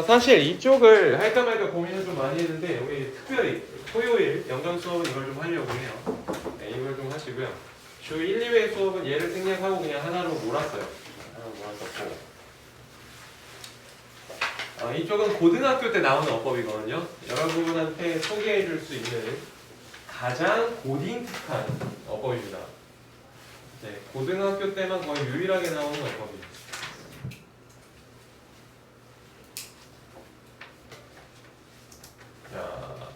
사실 이쪽을 할까 말까 고민을 좀 많이 했는데 우리 특별히 토요일 연강 수업은 이걸 좀 하려고 해요. 네, 이걸 좀 하시고요. 주 1, 2회 수업은 얘를 생략하고 그냥 하나로 몰았어요. 하나로 몰았었고 이쪽은 고등학교 때 나오는 어법이거든요. 여러분한테 소개해 줄 수 있는 가장 고딩특한 어법입니다. 네, 고등학교 때만 거의 유일하게 나오는 어법입니다. 자,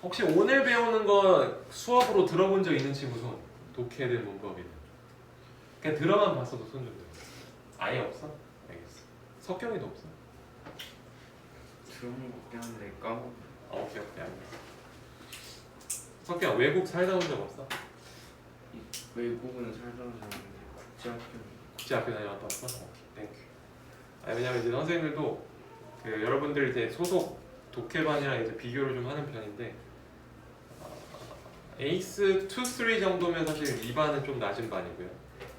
혹시 오늘 배우는 거 수업으로 들어본 적 있는 친구 손? 독해된 문법이네. 그냥 들어만 봤어도 손 좀 들어. 아예 없어? 알겠어. 석경이도 없어? 들어본 것 같긴 한데 까먹. 오케이 알겠어. 석경 외국 살다 온 적 없어? 외국은 살다 왔는데 국제학교. 국제학교 다녀왔다 왔어? 오케이 땡큐. 왜냐면 이제 선생님들도 그 여러분들 이제 소속 독해반이랑 이제 비교를 좀 하는 편인데 에이스 2, 3 정도면 사실 2반은 좀 낮은 반이고요.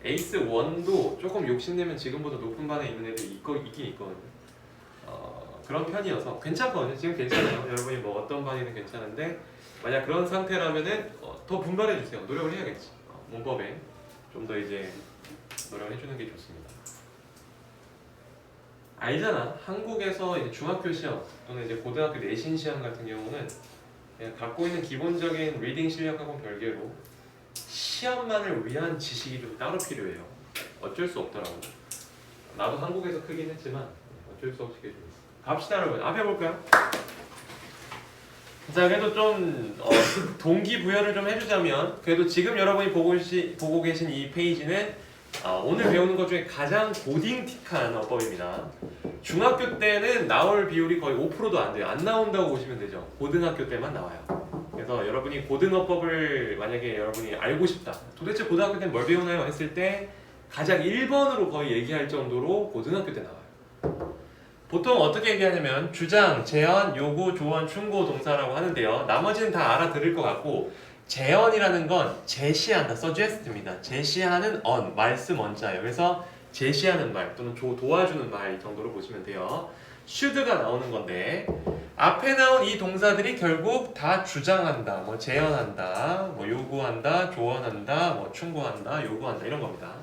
에이스 1도 조금 욕심내면 지금보다 높은 반에 있는 애들이 있긴 있거든요. 그런 편이어서 괜찮거든요. 지금 괜찮아요. 여러분이 뭐 어떤 반이든 괜찮은데 만약 그런 상태라면은 더 분발해 주세요. 노력을 해야겠지. 문법에 좀 더 이제 노력을 해주는 게 좋습니다. 알잖아. 한국에서 이제 중학교 시험 또는 이제 고등학교 내신 시험 같은 경우는 그냥 갖고 있는 기본적인 리딩 실력하고는 별개로 시험만을 위한 지식이 좀 따로 필요해요. 어쩔 수 없더라고. 나도 한국에서 크긴 했지만 어쩔 수 없이 계속 있어. 갑시다 여러분. 앞에 볼까요? 자, 그래도 좀 동기부여를 좀 해주자면 그래도 지금 여러분이 보고 계신 이 페이지는 오늘 배우는 것 중에 가장 고딩틱한 어법입니다. 중학교 때는 나올 비율이 거의 5%도 안 돼요. 안 나온다고 보시면 되죠. 고등학교 때만 나와요. 그래서 여러분이 고등어법을 만약에 여러분이 알고 싶다. 도대체 고등학교 때는 뭘 배우나요? 했을 때 가장 1번으로 거의 얘기할 정도로 고등학교 때 나와요. 보통 어떻게 얘기하냐면 주장, 제언, 요구, 조언, 충고, 동사라고 하는데요. 나머지는 다 알아들을 것 같고 제언이라는 건 제시한다, suggest입니다. 제시하는 말씀 원자예요. 그래서 제시하는 말 또는 도와주는 말 정도로 보시면 돼요. should가 나오는 건데 앞에 나온 이 동사들이 결국 다 주장한다, 뭐 제언한다, 뭐 요구한다, 조언한다, 뭐 충고한다, 요구한다 이런 겁니다.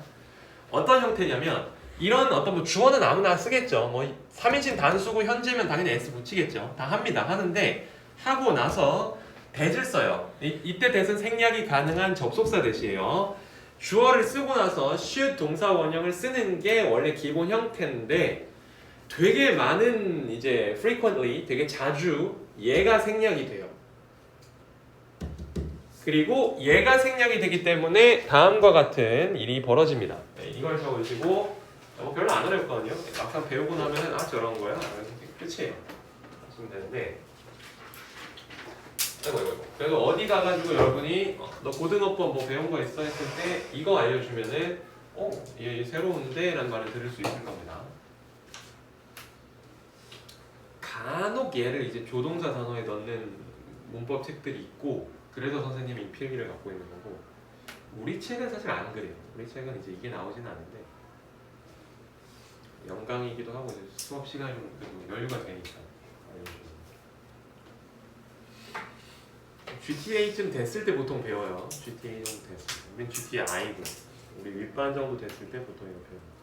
어떤 형태냐면 이런 어떤 뭐 주어는 아무나 쓰겠죠. 뭐 3인칭 단수고 현재면 당연히 s 붙이겠죠. 다 합니다. 하는데 하고 나서 that을 써요. 이때 that은 생략이 가능한 접속사 that이에요. 주어를 쓰고 나서 should 동사 원형을 쓰는 게 원래 기본 형태인데 되게 많은 이제 frequently 되게 자주 얘가 생략이 돼요. 그리고 얘가 생략이 되기 때문에 다음과 같은 일이 벌어집니다. 네, 이걸 적으시고 별로 안 어렵거든요. 막상 배우고 나면은 저런 거야. 끝이에요. 하시면 되는데 그래서 어디 가가지고 여러분이 너 고등어법 뭐 배운 거 있어 했을 때 이거 알려주면은 얘 새로운데 라는 말을 들을 수 있을 겁니다. 간혹 얘를 이제 조동사 단어에 넣는 문법 책들이 있고 그래서 선생님이 이 필기를 갖고 있는 거고 우리 책은 사실 안 그래요. 우리 책은 이제 이게 나오진 않은데 연강이기도 하고 이제 수업 시간이 좀 여유가 되니까 GTA쯤 됐을 때 보통 배워요. GTA 정도 됐을 때 우린 GTA 아이고 우리 윗반 정도 됐을 때 보통 이거 배워요.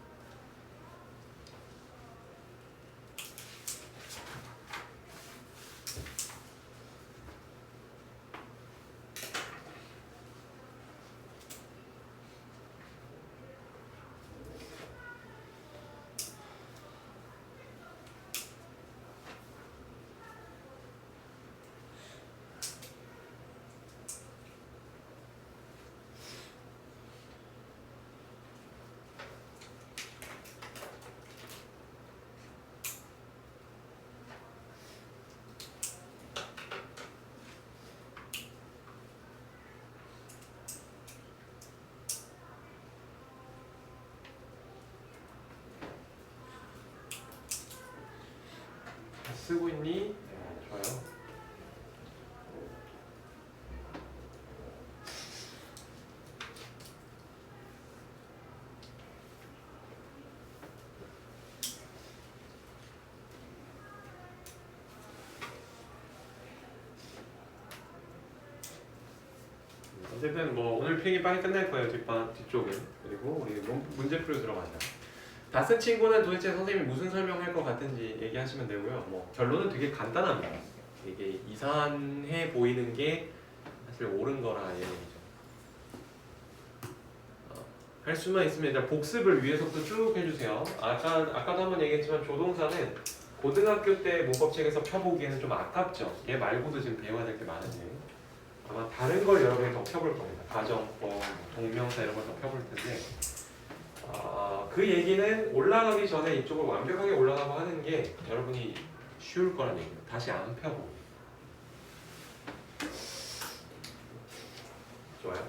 쓰고 있니? 네, 좋아요. 어쨌든 뭐 오늘 필기 빨리 끝날 거예요. 뒤쪽은. 그리고 우리 문제 풀이 들어가자. 다 쓴 친구는 도대체 선생님이 무슨 설명할 것 같은지 얘기하시면 되고요. 뭐 결론은 되게 간단합니다. 이게 이상해 보이는 게 사실 옳은 거라 얘기죠. 할 수만 있으면 일단 복습을 위해서부터 쭉 해주세요. 아까도 한번 얘기했지만 조동사는 고등학교 때 문법책에서 펴보기에는 좀 아깝죠. 얘 말고도 지금 배워야 될 게 많은데 아마 다른 걸 여러분이 더 펴볼 겁니다. 가정법, 동명사 이런 걸 더 펴볼 텐데 그 얘기는 올라가기 전에 이쪽을 완벽하게 올라가고 하는 게 여러분이 쉬울 거란 얘기입니다. 다시 안 펴고. 좋아요.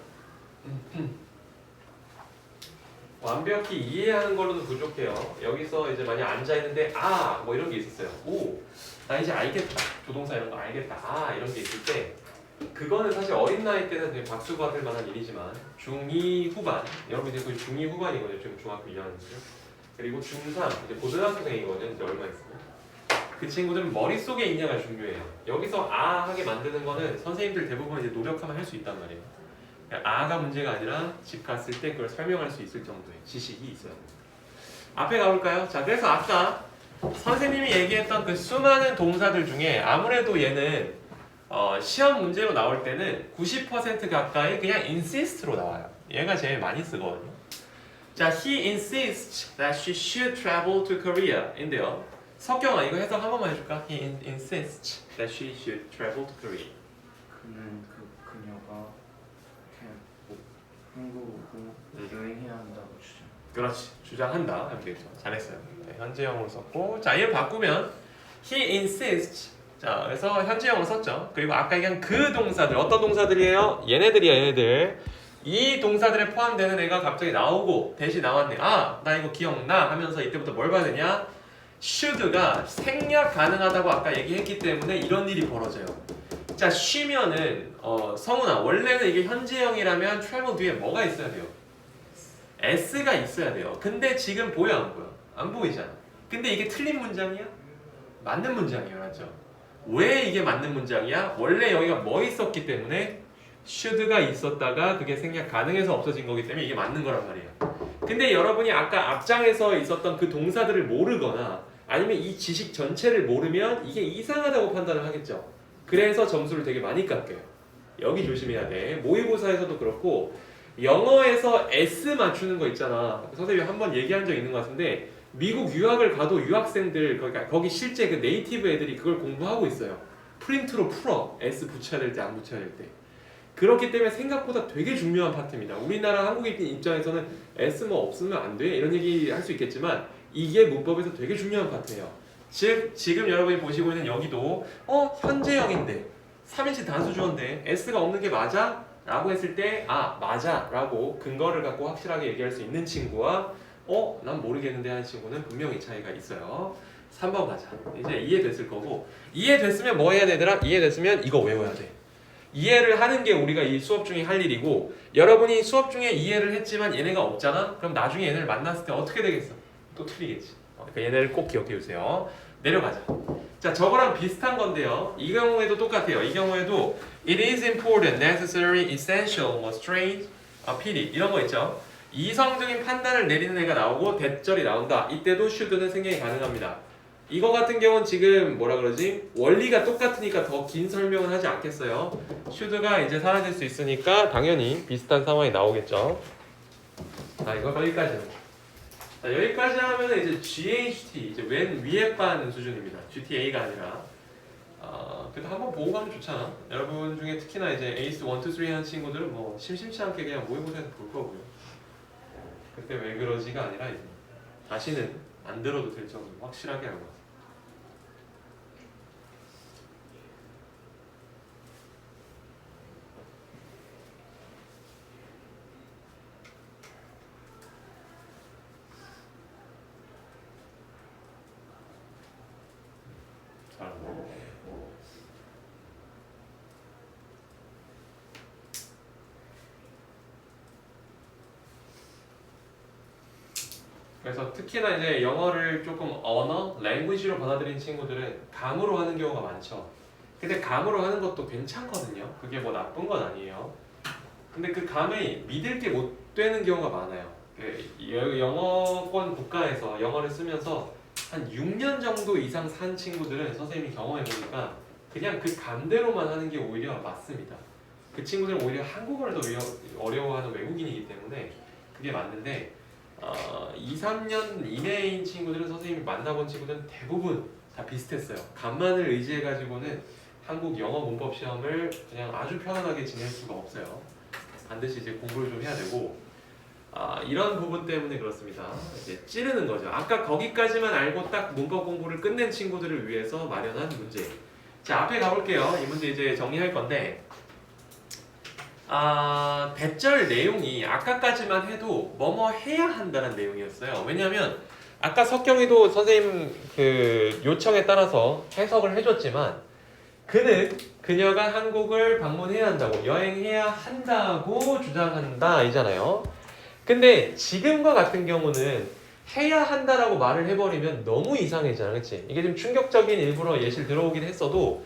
완벽히 이해하는 걸로는 부족해요. 여기서 이제 만약 앉아있는데 뭐 이런 게 있었어요. 나 이제 알겠다. 조동사 이런 거 알겠다. 이런 게 있을 때 그거는 사실 어린 나이 때는 되게 박수 받을 만한 일이지만 중2 후반, 여러분이 거의 중2 후반이거든요. 지금 중학교 2학년이죠. 그리고 중3, 이제 고등학생이거든요. 이제 얼마 있으면. 그 친구들은 머릿속에 있냐가 중요해요. 여기서 하게 만드는 거는 선생님들 대부분 이제 노력하면 할 수 있단 말이에요. 아가 문제가 아니라 집 갔을 때 그걸 설명할 수 있을 정도의 지식이 있어야 됩니다. 앞에 가볼까요? 자, 그래서 아까 선생님이 얘기했던 그 수많은 동사들 중에 아무래도 얘는 시험 문제로 나올 때는 90% 가까이 그냥 insist로 나와요. 얘가 제일 많이 쓰거든요. 자, he insists that she should travel to Korea 인데요. 석경아, 이거 해석 한 번만 해줄까? He insists that she should travel to Korea. 그는 그녀가 한국으로 여행해야 한다고 주장. 그렇지, 주장한다 하면 되겠죠. 잘했어요. 네, 현재형으로 썼고, 자, 얘를 바꾸면 he insists. 자, 그래서 현재형으로 썼죠. 그리고 아까 얘기한 그 동사들, 어떤 동사들이에요? 얘네들. 이 동사들에 포함되는 애가 갑자기 나오고 대신 나왔네. 나 이거 기억나 하면서 이때부터 뭘 봐야 되냐? should가 생략 가능하다고 아까 얘기했기 때문에 이런 일이 벌어져요. 자, 쉬면은 성훈아, 원래는 이게 현재형이라면 travel 뒤에 뭐가 있어야 돼요? s가 있어야 돼요. 근데 지금 보여 안 보여? 안 보이잖아. 근데 이게 틀린 문장이야? 맞는 문장이에요, 맞죠? 왜 이게 맞는 문장이야? 원래 여기가 뭐 있었기 때문에 should가 있었다가 그게 생략 가능해서 없어진 거기 때문에 이게 맞는 거란 말이에요. 근데 여러분이 아까 앞장에서 있었던 그 동사들을 모르거나 아니면 이 지식 전체를 모르면 이게 이상하다고 판단을 하겠죠. 그래서 점수를 되게 많이 깎여요. 여기 조심해야 돼. 모의고사에서도 그렇고 영어에서 S 맞추는 거 있잖아. 선생님이 한번 얘기한 적 있는 것 같은데 미국 유학을 가도 유학생들 거기 실제 그 네이티브 애들이 그걸 공부하고 있어요. 프린트로 풀어. S 붙여야 될 때 안 붙여야 될 때. 그렇기 때문에 생각보다 되게 중요한 파트입니다. 우리나라 한국인 입장에서는 S 뭐 없으면 안 돼? 이런 얘기 할 수 있겠지만 이게 문법에서 되게 중요한 파트예요. 즉 지금 여러분이 보시고 있는 여기도 현재형인데 3인칭 단수주어인데 S가 없는 게 맞아? 라고 했을 때 맞아 라고 근거를 갖고 확실하게 얘기할 수 있는 친구와 난 모르겠는데 하는 친구는 분명히 차이가 있어요. 3번 가자. 이제 이해됐을 거고 이해됐으면 뭐 해야 되더라? 이해됐으면 이거 외워야 돼. 이해를 하는 게 우리가 이 수업 중에 할 일이고 여러분이 수업 중에 이해를 했지만 얘네가 없잖아? 그럼 나중에 얘네를 만났을 때 어떻게 되겠어? 또 틀리겠지. 그러니까 얘네를 꼭 기억해 주세요. 내려가자. 자, 저거랑 비슷한 건데요. 이 경우에도 똑같아요. 이 경우에도 it is important, necessary, essential, strange, pity 이런 거 있죠. 이성적인 판단을 내리는 애가 나오고 대절이 나온다. 이때도 should는 생략이 가능합니다. 이거 같은 경우는 지금 뭐라 그러지? 원리가 똑같으니까 더 긴 설명은 하지 않겠어요. should가 이제 사라질 수 있으니까 당연히 비슷한 상황이 나오겠죠. 이거 여기까지. 자, 여기까지 하면 이제 GHT, 이제 웬 위에 빠는 수준입니다. GTA가 아니라. 그래도 한번 보고 가면 좋잖아. 여러분 중에 특히나 이제 에이스 1, 2, 3 하는 친구들은 뭐 심심치 않게 그냥 모의고사에서 볼 거고요. 그때 왜 그러지가 아니라 이제 다시는 안 들어도 될 정도로 확실하게 알고 왔어요. 잘하네. 그래서 특히나 이제 영어를 조금 언어, language로 받아들인 친구들은 감으로 하는 경우가 많죠. 근데 감으로 하는 것도 괜찮거든요. 그게 뭐 나쁜 건 아니에요. 근데 그 감이 믿을 게 못 되는 경우가 많아요. 영어권 국가에서 영어를 쓰면서 한 6년 정도 이상 산 친구들은 선생님이 경험해보니까 그냥 그 감대로만 하는 게 오히려 맞습니다. 그 친구들은 오히려 한국어를 더 어려워하는 외국인이기 때문에 그게 맞는데 2, 3년 이내인 친구들은 선생님이 만나본 친구들은 대부분 다 비슷했어요. 감만을 의지해가지고는 한국 영어 문법 시험을 그냥 아주 편안하게 지낼 수가 없어요. 반드시 이제 공부를 좀 해야 되고 이런 부분 때문에 그렇습니다. 이제 찌르는 거죠. 아까 거기까지만 알고 딱 문법 공부를 끝낸 친구들을 위해서 마련한 문제. 자, 앞에 가볼게요. 이 문제 이제 정리할 건데 대절 내용이 아까까지만 해도 뭐뭐 해야 한다는 내용이었어요. 왜냐하면 아까 석경이도 선생님 그 요청에 따라서 해석을 해줬지만 그녀가 한국을 방문해야 한다고 여행해야 한다고 주장한다 이잖아요. 근데 지금과 같은 경우는 해야 한다라고 말을 해버리면 너무 이상해지잖아, 그치? 이게 좀 충격적인 일부러 예시를 들어오긴 했어도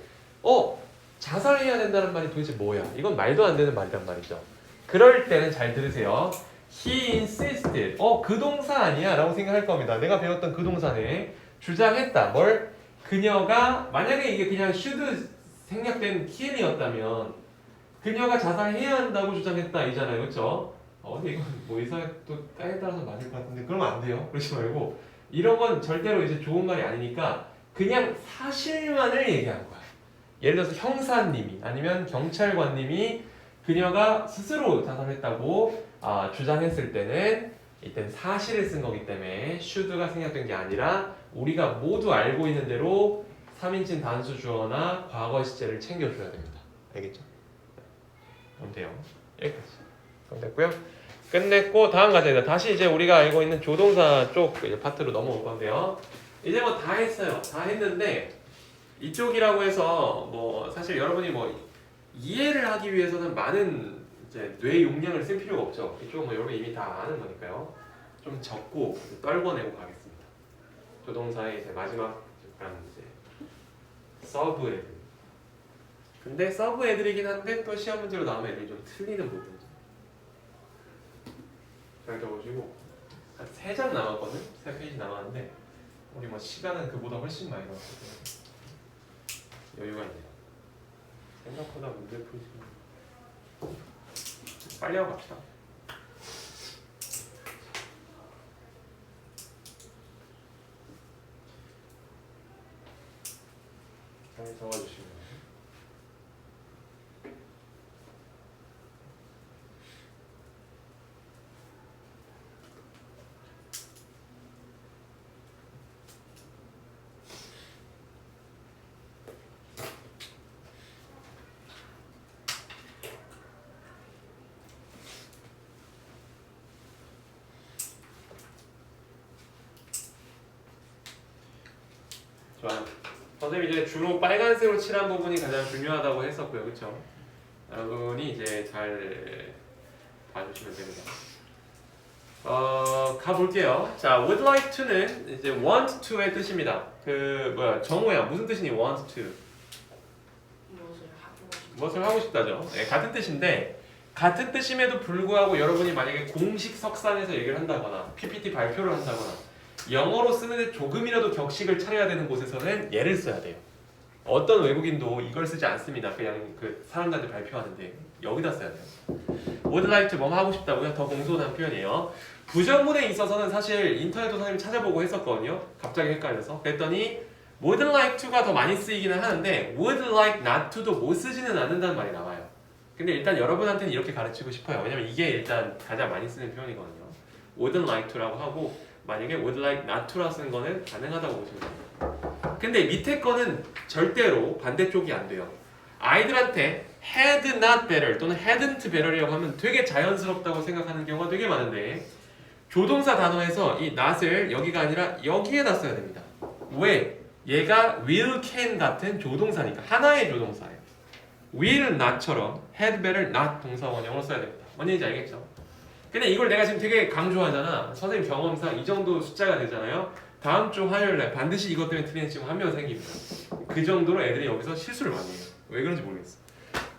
자살해야 된다는 말이 도대체 뭐야? 이건 말도 안 되는 말이란 말이죠. 그럴 때는 잘 들으세요. He insisted. 그 동사 아니야? 라고 생각할 겁니다. 내가 배웠던 그 동사네. 주장했다. 뭘? 그녀가 만약에 이게 그냥 should 생략된 TN이었다면 그녀가 자살해야 한다고 주장했다 이잖아요. 그쵸? 근데 이건 뭐 의사에 또 따에 따라서 맞을 것 같은데 그러면 안 돼요. 그러지 말고 이런 건 절대로 이제 좋은 말이 아니니까 그냥 사실만을 얘기한 거야. 예를 들어서 형사님이 아니면 경찰관님이 그녀가 스스로 자살했다고 주장했을 때는 이때는 사실을 쓴 거기 때문에 should가 생략된 게 아니라 우리가 모두 알고 있는 대로 3인칭 단수 주어나 과거 시제를 챙겨줘야 됩니다. 알겠죠? 그럼 돼요. 여기까지. 그럼 됐고요. 끝냈고 다음 과제입니다. 다시 이제 우리가 알고 있는 조동사 쪽 이제 파트로 넘어올 건데요. 이제 뭐 다 했어요. 다 했는데 이쪽이라고 해서 뭐 사실 여러분이 뭐 이해를 하기 위해서는 많은 이제 뇌 용량을 쓸 필요가 없죠. 이쪽은 뭐 여러분 이미 다 아는 거니까요. 좀 적고 떨궈내고 가겠습니다. 조동사의 이제 마지막 약간 이제 서브 애들. 근데 서브 애들이긴 한데 또 시험 문제로 나오면 애들이 좀 틀리는 부분. 잘 적어주고 한 3장 남았거든? 3페이지 남았는데 우리 뭐 시간은 그보다 훨씬 많이 남았거든. 여유가 있네요. 생각보다 문제 풀시면 빨리 하고 갑시다. 잘 적어주시면 좋아요. 선생님이 이제 주로 빨간색으로 칠한 부분이 가장 중요하다고 했었고요, 그렇죠? 여러분이 이제 잘 봐주시면 됩니다. 가볼게요. 자, would like to는 이제 want to의 뜻입니다. 정우야, 무슨 뜻이니 want to? 무엇을 하고 싶다죠. 네, 같은 뜻인데 같은 뜻임에도 불구하고 여러분이 만약에 공식 석상에서 얘기를 한다거나 PPT 발표를 한다거나 영어로 쓰는데 조금이라도 격식을 차려야 되는 곳에서는 얘를 써야 돼요. 어떤 외국인도 이걸 쓰지 않습니다. 그냥 그 사람들한테 발표하는데 여기다 써야 돼요. would like to 뭐 하고 싶다고요? 더 공손한 표현이에요. 부정문에 있어서는 사실 인터넷도 선생님이 찾아보고 했었거든요. 갑자기 헷갈려서. 그랬더니 would like to가 더 많이 쓰이기는 하는데 would like not to도 못 쓰지는 않는다는 말이 나와요. 근데 일단 여러분한테는 이렇게 가르치고 싶어요. 왜냐면 이게 일단 가장 많이 쓰는 표현이거든요. wouldn't like to라고 하고 만약에 would like not to라 쓰는 거는 가능하다고 보시면 돼요. 근데 밑에 거는 절대로 반대쪽이 안 돼요. 아이들한테 had not better 또는 hadn't better이라고 하면 되게 자연스럽다고 생각하는 경우가 되게 많은데 조동사 단어에서 이 not을 여기가 아니라 여기에다 써야 됩니다. 왜? 얘가 will, can 같은 조동사니까 하나의 조동사예요. will not처럼 had better not 동사 원형으로 써야 됩니다. 뭔 얘기인지 알겠죠? 근데 이걸 내가 지금 되게 강조하잖아. 선생님 경험상 이 정도 숫자가 되잖아요. 다음 주 화요일날 반드시 이것 때문에 틀리는 친구 한 명 생깁니다. 그 정도로 애들이 여기서 실수를 많이 해요. 왜 그런지 모르겠어.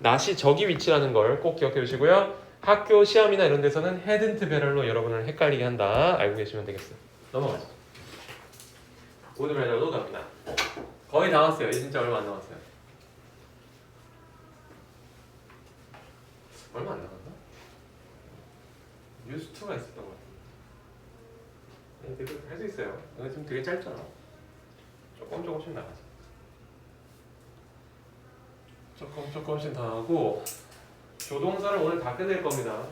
not이 저기 위치라는 걸 꼭 기억해 주시고요. 학교 시험이나 이런 데서는 hadn't better로 여러분을 헷갈리게 한다. 알고 계시면 되겠어요. 넘어가죠. would rather로 갑니다. 거의 다 왔어요. 이제 진짜 얼마 안 남았어요. 얼마 안 남았나? used to가 있었던 것 같은데. 네, 할 수 있어요. 이거 지금 되게 짧잖아. 조금씩 나가자. 조금씩 다 하고 조동사를 오늘 다 끝낼 겁니다.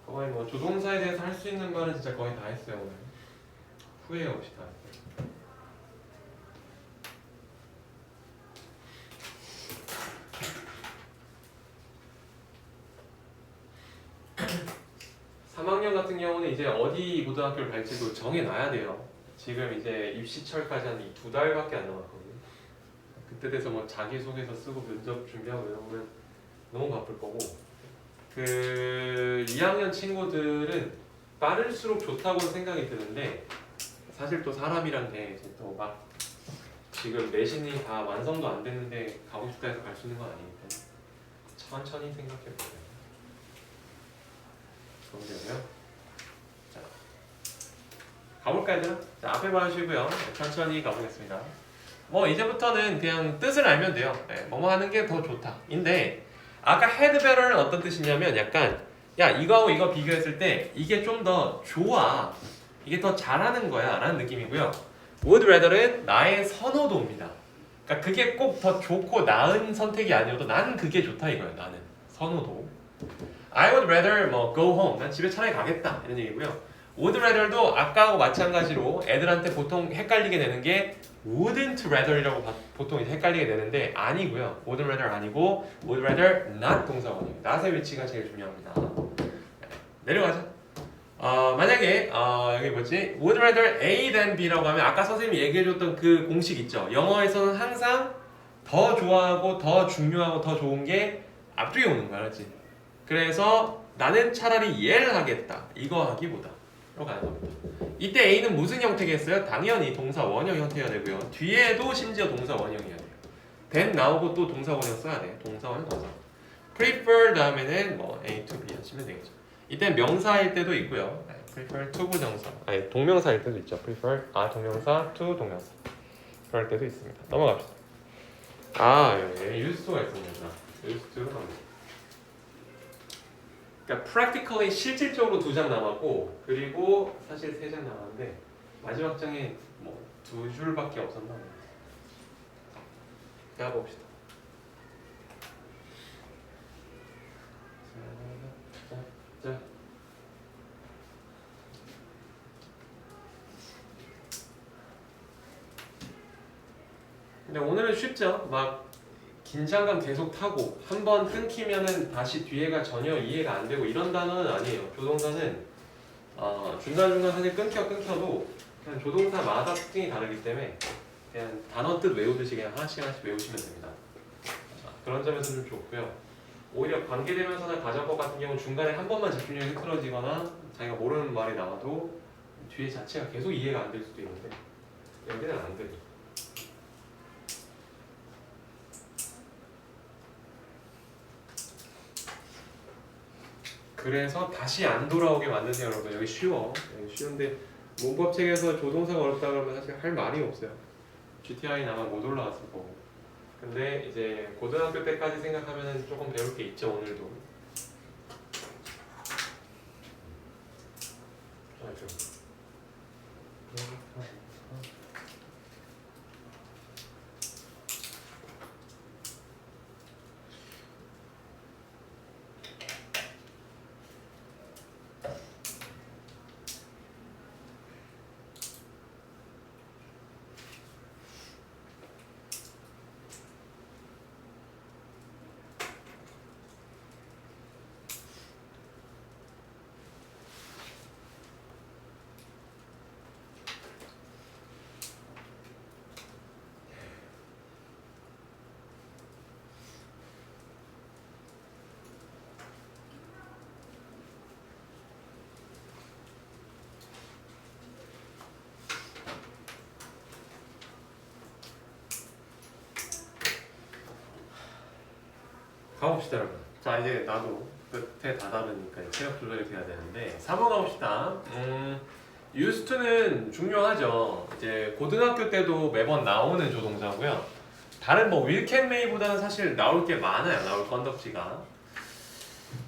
거의 뭐 조동사에 대해서 할 수 있는 거는 진짜 거의 다 했어요 오늘. 후회 없이 다 했어요. (3학년) 같은 경우는 이제 어디 고등학교를 갈지도 정해놔야 돼요. 지금 이제 입시철까지 한 2달밖에 안 남았거든요. 그때 돼서 뭐 자기소개서 쓰고 면접 준비하고 이러면 너무 바쁠 거고, 그 2학년 친구들은 빠를수록 좋다고 생각이 드는데 사실 또 사람이란 게 이제 또 막 지금 내신이 다 완성도 안 됐는데 가고 싶다 해서 갈 수 있는 건 아니니까 천천히 생각해 보세요. 그러면요. 자, 가볼까요? 자, 앞에 봐주시고요. 천천히 가보겠습니다. 뭐 이제부터는 그냥 뜻을 알면 돼요. 네, 뭐뭐 하는 게 더 좋다. 인데 아까 had better는 어떤 뜻이냐면 약간 야 이거하고 이거 비교했을 때 이게 좀 더 좋아. 이게 더 잘하는 거야 라는 느낌이고요. would rather는 나의 선호도입니다. 그러니까 그게 꼭 더 좋고 나은 선택이 아니어도 난 그게 좋다 이거예요. 나는 선호도. I would rather 뭐 go home. 난 집에 차라리 가겠다 이런 얘기고요. would rather도 아까하고 마찬가지로 애들한테 보통 헷갈리게 되는 게 wouldn't rather이라고 보통 이제 헷갈리게 되는데 아니고요. would rather 아니고 would rather not 동사원이에요. not의 위치가 제일 중요합니다. 내려가자. 만약에 여기 뭐지? would rather A than B라고 하면 아까 선생님이 얘기해줬던 그 공식 있죠. 영어에서는 항상 더 좋아하고 더 중요하고 더 좋은 게 앞쪽에 오는 거야, 그렇지? 그래서 나는 차라리 얘를 하겠다. 이거 하기보다. 로 가는 겁니다. 이때 A는 무슨 형태겠어요? 당연히 동사 원형 형태여야 되고요. 뒤에도 심지어 동사 원형이어야 돼요. then 나오고 또 동사 원형 써야 돼요. 동사 원형 동사. prefer 다음에는 뭐 A to B 하시면 되겠죠. 이때 명사일 때도 있고요. prefer to 부정사. 아니 동명사일 때도 있죠. prefer 동명사 to 동명사. 그럴 때도 있습니다. 넘어갑시다. 여기 used to가 있습니다. used to 갑니다. 그러니까 practically 실질적으로 2장 남았고 그리고 사실 3장 남았는데 마지막 장에 뭐 2줄밖에 없었나 봐요. 자 봅시다. 자. 근데 오늘은 쉽죠. 막 긴장감 계속 타고 한 번 끊기면은 다시 뒤에가 전혀 이해가 안 되고 이런 단어는 아니에요. 조동사는 중간중간 사실 끊겨도 그냥 조동사마다 특징이 다르기 때문에 그냥 단어 뜻 외우듯이 그냥 하나씩 외우시면 됩니다. 그런 점에서 좀 좋고요. 오히려 관계대명사나 가정법 같은 경우는 중간에 한 번만 집중력이 흐트러지거나 자기가 모르는 말이 나와도 뒤에 자체가 계속 이해가 안 될 수도 있는데 여기는 안 돼요. 그래서 다시 안 돌아오게 만드세요, 여러분. 여기 쉬워. 여기 쉬운데 문법책에서 조동사가 어렵다 그러면 사실 할 말이 없어요. GTI는 아마 못 올라왔을 거고. 근데 이제 고등학교 때까지 생각하면 조금 배울 게 있죠, 오늘도. 가봅시다 여러분. 자 이제 나도 끝에 다다르니까 체력 조절이 돼야 되는데 4번 가봅시다. used to는 중요하죠. 이제 고등학교 때도 매번 나오는 조동사고요. 다른 뭐 will, can, may보다는 사실 나올 게 많아요. 나올 건덕지가.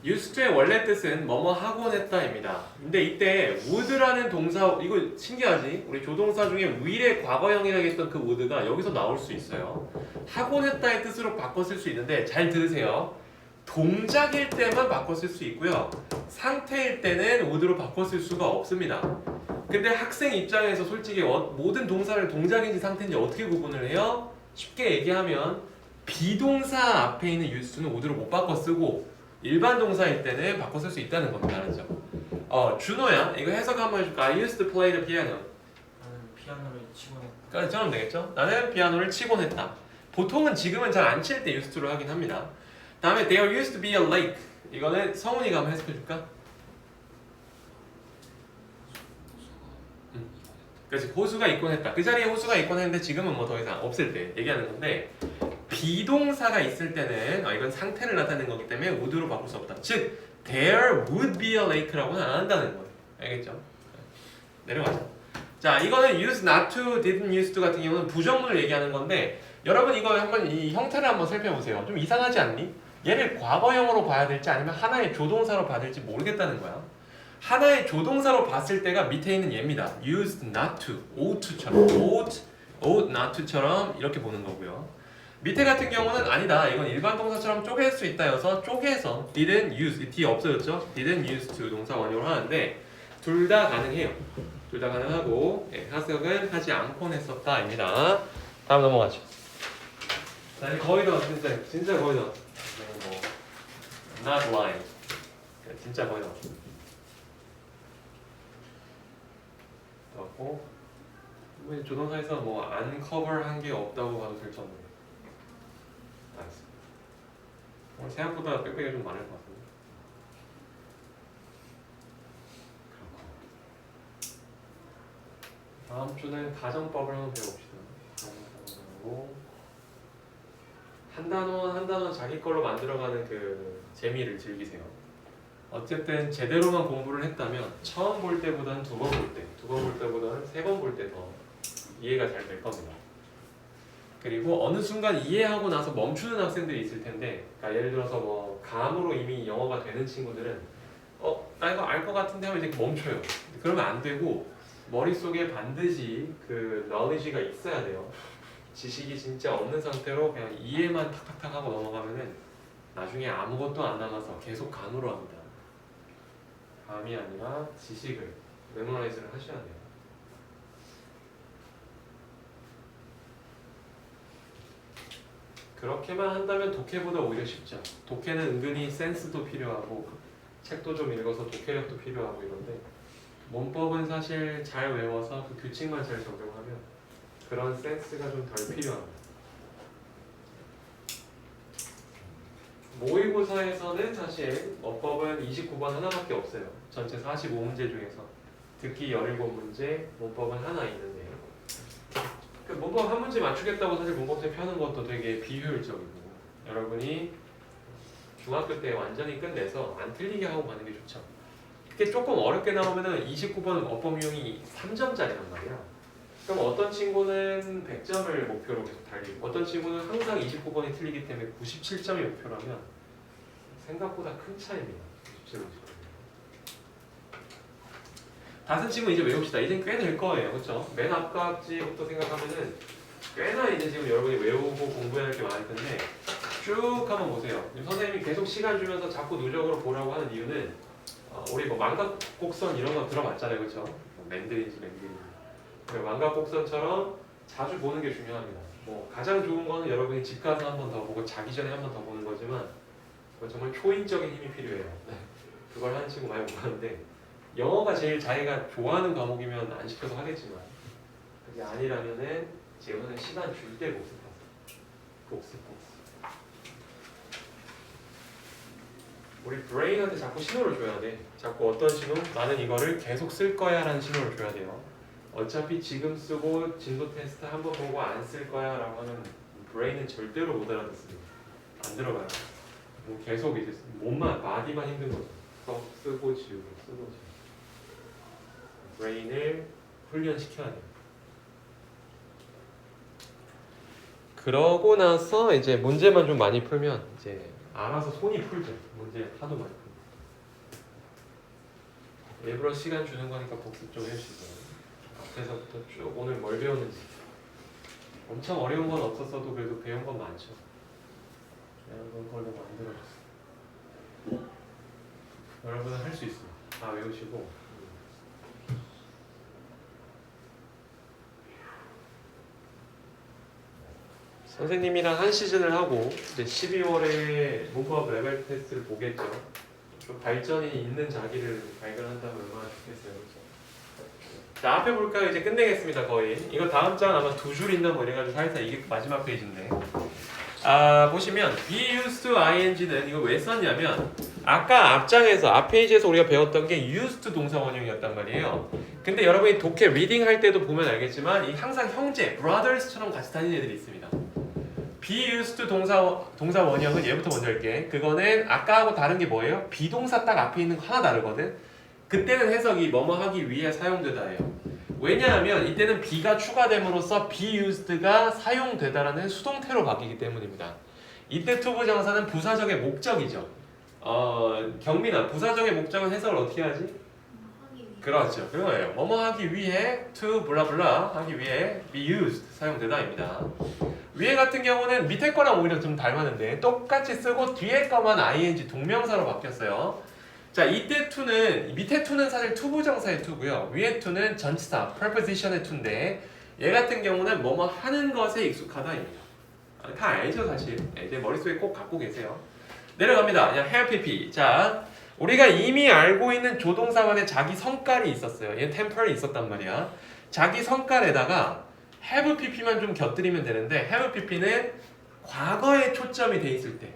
used to의 원래 뜻은 뭐뭐 하곤 했다입니다. 근데 이때 would라는 동사, 이거 신기하지? 우리 조동사 중에 will의 과거형이라고 했던 그 would가 여기서 나올 수 있어요. 하곤 했다의 뜻으로 바꿔 쓸 수 있는데 잘 들으세요. 동작일 때만 바꿔 쓸 수 있고요. 상태일 때는 would로 바꿔 쓸 수가 없습니다. 근데 학생 입장에서 솔직히 모든 동사를 동작인지 상태인지 어떻게 구분을 해요? 쉽게 얘기하면 비동사 앞에 있는 used는 would로 못 바꿔 쓰고 일반 동사일 때는 바꿔 쓸 수 있다는 겁니다. 알았죠? 준호야, 이거 해석 한번 해줄까? I used to play the piano. 나는 피아노를 치곤 했다. 그러니까 저럼 되겠죠? 나는 피아노를 치곤 했다. 보통은 지금은 잘 안 칠 때 used to로 하긴 합니다. 다음에 there used to be a lake. 이거는 성훈이가 한번 해석해줄까? 그렇지, 호수가 있곤 했다. 그 자리에 호수가 있곤 했는데 지금은 뭐 더 이상 없을 때 얘기하는 건데 비동사가 있을 때는 이건 상태를 나타내는 거기 때문에 would로 바꿀 수 없다. 즉 there would be a lake라고는 안 한다는 거예요. 알겠죠? 내려가자. 자, 이거는 used not to, didn't used to 같은 경우는 부정문을 얘기하는 건데 여러분 이거 한번 이 형태를 한번 살펴보세요. 좀 이상하지 않니? 얘를 과거형으로 봐야 될지 아니면 하나의 조동사로 봐야 될지 모르겠다는 거야. 하나의 조동사로 봤을 때가 밑에 있는 얘입니다. used not to, ought to처럼, ought not to처럼 이렇게 보는 거고요. 밑에 같은 경우는 아니다. 이건 일반 동사처럼 쪼갤 수 있다여서 쪼개서 didn't use, d 없어졌죠? didn't use to 동사 원형으로 하는데 둘 다 가능해요. 둘 다 가능하고 해석은 하지 않곤 했었다입니다. 다음 넘어가죠. 자, 이제 거의 다 진짜 거의 다. 뭐 not lying. 진짜 거의 다. 고 조동사에서 뭐 uncover한 게 없다고 봐도 될 정도로. 알겠습니다. 오늘 생각보다 빽빽이 좀 많을 것 같은데. 다음 주는 가정법을 한번 배워봅시다. 가정법을 한 단원 자기 걸로 만들어가는 그 재미를 즐기세요. 어쨌든 제대로만 공부를 했다면 처음 볼 때보다는 두 번 볼 때, 두 번 볼 때보다는 세 번 볼 때 더 이해가 잘 될 겁니다. 그리고 어느 순간 이해하고 나서 멈추는 학생들이 있을 텐데, 그러니까 예를 들어서 뭐 감으로 이미 영어가 되는 친구들은 나 이거 알 것 같은데 하면 이제 멈춰요. 그러면 안 되고 머릿속에 반드시 그 knowledge가 있어야 돼요. 지식이 진짜 없는 상태로 그냥 이해만 탁탁탁 하고 넘어가면은 나중에 아무것도 안 남아서 계속 감으로 합니다. 감이 아니라 지식을 메모라이즈를 하셔야 돼요. 그렇게만 한다면 독해보다 오히려 쉽죠. 독해는 은근히 센스도 필요하고 책도 좀 읽어서 독해력도 필요하고 이런데 문법은 사실 잘 외워서 그 규칙만 잘 적용하면 그런 센스가 좀 덜 필요합니다. 모의고사에서는 사실 어법은 29번 하나밖에 없어요. 전체 45문제 중에서 듣기 17문제, 문법은 하나 있는데요. 그 문법 한 문제 맞추겠다고 사실 문법책 펴는 것도 되게 비효율적이고 여러분이 중학교 때 완전히 끝내서 안 틀리게 하고 가는 게 좋죠. 그게 조금 어렵게 나오면은 29번 어법 유형이 3점짜리란 말이야. 그럼 어떤 친구는 100점을 목표로 계속 달리고 어떤 친구는 항상 29번이 틀리기 때문에 97점이 목표라면 생각보다 큰 차이입니다. 97, 59. 다른 친구 이제 외웁시다. 이젠 꽤 될 거예요. 그렇죠? 맨 앞까지부터 생각하면은 꽤나 이제 지금 여러분이 외우고 공부해야 할 게 많을 텐데 쭉 한번 보세요. 선생님이 계속 시간 주면서 자꾸 누적으로 보라고 하는 이유는 우리 뭐 망각곡선 이런 거 들어봤잖아요. 그렇죠? 맨드린지 망각곡선처럼 자주 보는 게 중요합니다. 뭐 가장 좋은 거는 여러분이 집 가서 한 번 더 보고 자기 전에 한 번 더 보는 거지만 정말 초인적인 힘이 필요해요. 그걸 하는 친구 많이 못 하는데 영어가 제일 자기가 좋아하는 과목이면 안 시켜서 하겠지만 그게 아니라면은 지금 선생님 시간 줄 때 복습. 우리 브레인한테 자꾸 신호를 줘야 돼. 자꾸 어떤 신호? 나는 이거를 계속 쓸 거야 라는 신호를 줘야 돼요. 어차피 지금 쓰고 진도 테스트 한번 보고 안 쓸 거야 라고 하면 브레인은 절대로 못 알아듣습니다. 안 들어가요. 뭐 계속 이제 몸만 바디만 힘든 거죠. 쓰고 지우고 쓰고 지우고. 브레인을 훈련시켜야 돼요. 그러고 나서 이제 문제만 좀 많이 풀면 이제 알아서 손이 풀죠. 문제 하도 많이 풀면. 일부러 시간 주는 거니까 복습 좀 해주시고 앞에서부터 쭉 오늘 뭘 배웠는지 엄청 어려운 건 없었어도 그래도 배운 건 많죠. 배운 걸로 만들어줬어요. 여러분은 할 수 있어요. 다 외우시고 선생님이랑 한 시즌을 하고 이제 12월에 문법 레벨 테스트를 보겠죠. 좀 발전이 있는 자기를 발견한다면 얼마나 좋겠어요, 그렇죠? 자, 앞에 볼까요? 이제 끝내겠습니다, 거의. 이거 다음 장 아마 2줄 있나 뭐 이래가지고 살짝 이게 마지막 페이지인데. 보시면 be used to ing는 이거 왜 썼냐면 아까 앞장에서 앞 페이지에서 우리가 배웠던 게 used to 동사 원형이었단 말이에요. 근데 여러분이 독해 리딩 할 때도 보면 알겠지만 이 항상 형제, brothers처럼 같이 다니는 애들이 있습니다. be used to 동사 원형은 얘부터 먼저 할게. 그거는 아까하고 다른 게 뭐예요? 비동사 딱 앞에 있는 거 하나 다르거든. 그때는 해석이 뭐뭐 하기 위해 사용되다예요. 왜냐하면 이때는 be가 추가됨으로써 be used가 사용되다라는 수동태로 바뀌기 때문입니다. 이때 투부정사는 부사적의 목적이죠. 경민아, 부사적의 목적은 해석을 어떻게 하지? 그렇죠. 그거예요. 뭐뭐 하기 위해 to 블라블라 하기 위해 be used 사용되다입니다. 위에 같은 경우는 밑에 거랑 오히려 좀 닮았는데 똑같이 쓰고 뒤에 거만 ing 동명사로 바뀌었어요. 자, 이때 to는 밑에 to는 사실 투부정사의 to고요. 위에 to는 전치사 preposition의 to인데 얘 같은 경우는 뭐뭐 하는 것에 익숙하다입니다. 다 알죠 사실. 이제 머릿속에 꼭 갖고 계세요. 내려갑니다. 그냥 have pp. 자, 우리가 이미 알고 있는 조동사관에 자기 성깔이 있었어요. 얘는 temper이 있었단 말이야. 자기 성깔에다가 have pp만 좀 곁들이면 되는데 have pp는 과거에 초점이 돼 있을 때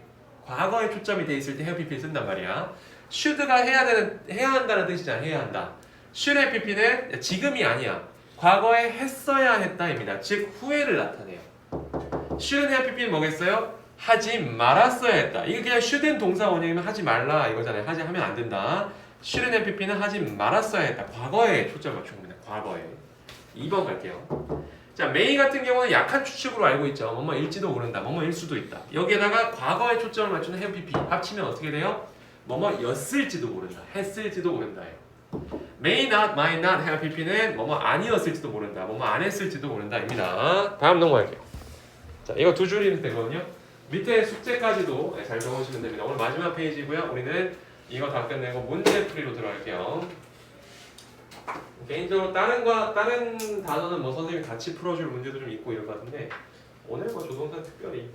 have pp 쓴단 말이야. should가 해야 한다는 뜻이잖아. 해야 한다. should have pp는 지금이 아니야. 과거에 했어야 했다입니다. 즉 후회를 나타내요. should have pp는 뭐겠어요? 하지 말았어야 했다. 이게 그냥 should는 동사 원형이면 하지 말라 이거잖아요. 하면 안 된다. should have pp는 하지 말았어야 했다. 과거에 초점을 맞춘 겁니다. 과거에. 2번 갈게요. 자, may 같은 경우는 약한 추측으로 알고 있죠. 뭐뭐일지도 모른다. 뭐뭐일 수도 있다. 여기에다가 과거에 초점을 맞추는 have pp 합치면 어떻게 돼요? 뭐뭐였을지도 모른다. 했을지도 모른다예요. may not, might not have pp는 뭐뭐 아니었을지도 모른다. 뭐뭐 안 했을지도 모른다입니다. 다음 넘어갈게요. 자, 이거 2줄이면 되거든요. 밑에 숙제까지도 잘 적으시면 됩니다. 오늘 마지막 페이지고요. 우리는 이거 다 끝내고 문제풀이로 들어갈게요. 개인적으로 다른 단어는 뭐 선생님이 같이 풀어줄 문제도 좀 있고 이럴 것 같은데 오늘 뭐 조동사 특별히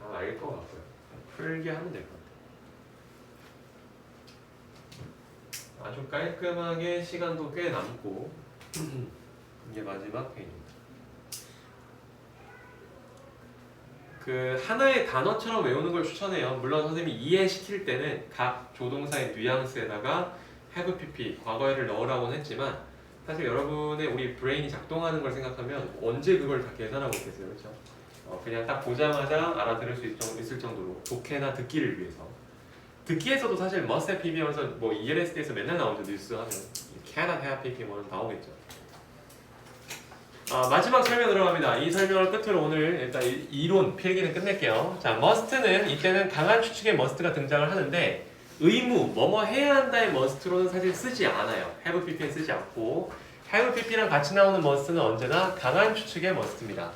다 알 것 같고요. 풀게 하면 될 것 같아요. 아주 깔끔하게 시간도 꽤 남고 이게 마지막 페이지입니다. 그 하나의 단어처럼 외우는 걸 추천해요. 물론 선생님이 이해시킬 때는 각 조동사의 뉘앙스에다가 have pp 과거에를 넣으라고는 했지만 사실 여러분의 우리 브레인이 작동하는 걸 생각하면 언제 그걸 다 계산하고 있겠어요, 그렇죠? 그냥 딱 보자마자 알아들을 수 있을 정도로 독해나 듣기를 위해서. 듣기에서도 사실 must have pp 하면서 뭐 ELSD에서 맨날 나오죠. 뉴스 하면 cannot have pp 뭐는 나오겠죠. 마지막 설명 들어갑니다. 이 설명을 끝으로 오늘 일단 이론 필기는 끝낼게요. 자, must는 이때는 강한 추측의 must가 등장을 하는데 의무, 뭐뭐 해야 한다의 must로는 사실 쓰지 않아요. have pp는 쓰지 않고 have pp랑 같이 나오는 must는 언제나 강한 추측의 must입니다.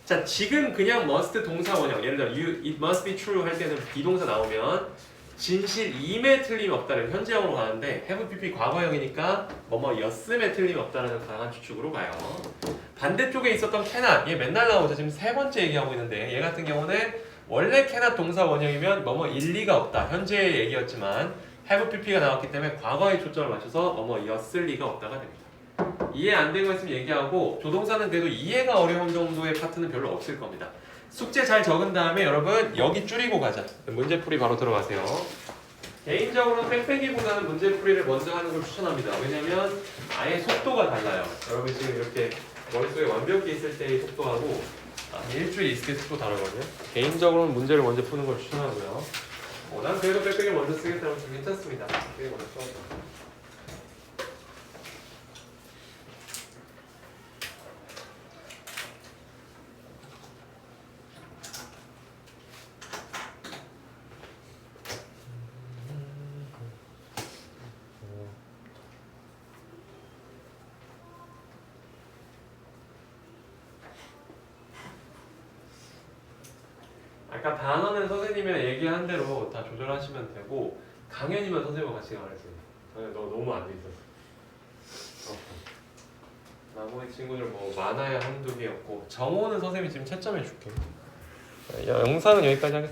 자, 지금 그냥 must 동사 원형, 예를 들어 it must be true 할 때는 비동사 나오면 진실임에 틀림없다는 현재형으로 가는데 have pp 과거형이니까 뭐뭐였음에 틀림없다는 강한 추측으로 가요. 반대쪽에 있었던 cannot, 얘 맨날 나오죠. 지금 3번째 얘기하고 있는데 얘 같은 경우는 원래 cannot 동사 원형이면 뭐뭐 일리가 없다. 현재의 얘기였지만 have pp가 나왔기 때문에 과거에 초점을 맞춰서 뭐뭐였을 리가 없다가 됩니다. 이해 안 되고 있으면 얘기하고 조동사는 그래도 이해가 어려운 정도의 파트는 별로 없을 겁니다. 숙제 잘 적은 다음에 여러분 여기 줄이고 가자. 문제풀이 바로 들어가세요. 개인적으로는 빽빽이보다는 문제풀이를 먼저 하는 걸 추천합니다. 왜냐면 아예 속도가 달라요. 여러분 지금 이렇게 머릿속에 완벽히 있을 때의 속도하고 일주일 있을 때 속도 다르거든요. 개인적으로는 문제를 먼저 푸는 걸 추천하고요. 난 그래도 빽빽이 먼저 쓰겠다고 좀 괜찮습니다. 빽빽이 먼저 써서. 아까 단어는 선생님이 얘기한 대로 다 조절하시면 되고 강연이면 선생님과 같이 가르쳐요. 강연 너 너무 안 돼 있었어. 나머지 친구들 뭐 많아야 한두 개였고 정호는 선생님이 지금 채점해 줄게. 영상은 여기까지 하겠습니다.